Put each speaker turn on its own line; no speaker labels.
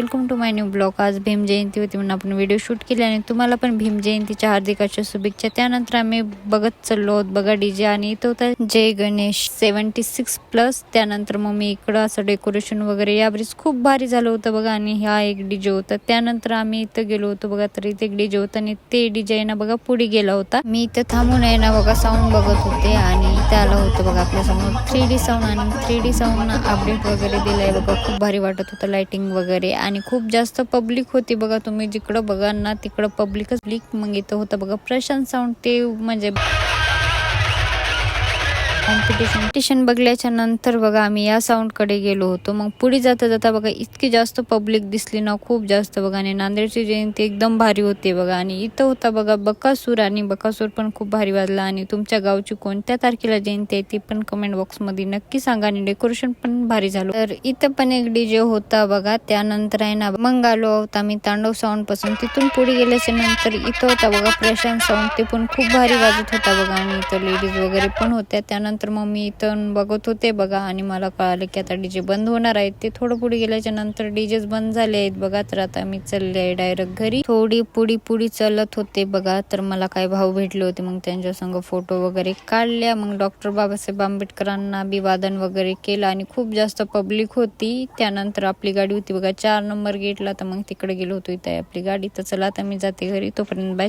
Welcome to my new blog. आज भीम जयंती होती म्हणून आपण व्हिडिओ शूट केले आणि तुम्हाला पण भीम जयंतीच्या हार्दिक शुभेच्छा। त्यानंतर आम्ही बघत चाललो आहोत बघा डीजे आणि इथं होता जय गणेश 76+। त्यानंतर मग मी इकडं असं डेकोरेशन वगैरे यावेळेस खूप भारी झालं होतं बघा आणि हा एक डीजे होता। त्यानंतर आम्ही इथं गेलो होतो बघा, तर इथे एक डीजे होता आणि ते डीजे ना बघा पुढे गेला होता। मी इथं थांबून आहे ना बघा साऊंड बघत होते आणि इथं आलं होतं बघा आपल्या समोर 3D साऊंड आणि 3D साऊंड अपडेट वगैरे दिलाय बघा। खूप भारी वाटत होतं लाइटिंग वगैरे आणि खूप जास्त पब्लिक होती बघा। तुम्ही जिकडं बघा ना तिकडं पब्लिक। मग इथं होतं बघा प्रशांत साऊंड, ते म्हणजे कॉम्पिटिशन बघल्याच्या नंतर बघा आम्ही या साऊंड कडे गेलो होतो। मग पुढे जाता जाता बघा इतकी जास्त पब्लिक दिसली ना, खूप जास्त बघा। आणि नांदेडची जयंती एकदम भारी होते बघा। आणि इथं होता बघा बकासूर आणि बकासूर पण खूप भारी वाजला। आणि तुमच्या गावची कोणत्या तारखेला जयंती आहे ती पण कमेंट बॉक्स मध्ये नक्की सांगा आणि डेकोरेशन पण भारी झालं। तर इथं पण एक डीजे होता बघा। त्यानंतर आहे ना मग आलो आहोत आम्ही तांडव साऊंड पासून। तिथून पुढे गेल्याच्या नंतर इथं होता बघा प्रशांत साऊंड, ते पण खूप भारी वाजत होता बघा। आणि इथं लेडीज वगैरे पण होत्या। त्यानंतर मग मी इथं बघत होते बघा आणि मला कळालं की आता डीजे बंद होणार आहेत। ते थोडं पुढे गेल्याच्या नंतर डीजेच बंद झाले आहेत बघा। तर आता मी चालले डायरेक्ट घरी। थोडी पुढी चालत होते बघा, तर मला काही भाऊ भेटले होते। मग त्यांच्या संग फोटो वगैरे काढल्या। मग डॉक्टर बाबासाहेब आंबेडकरांना अभिवादन वगैरे केलं आणि खूप जास्त पब्लिक होती। त्यानंतर आपली गाडी होती बघा 4 नंबर गेटला, तर मग तिकडे गेलो होतो। इथे आपली गाडी। तर चला आता मी जाते घरी, तोपर्यंत बाय।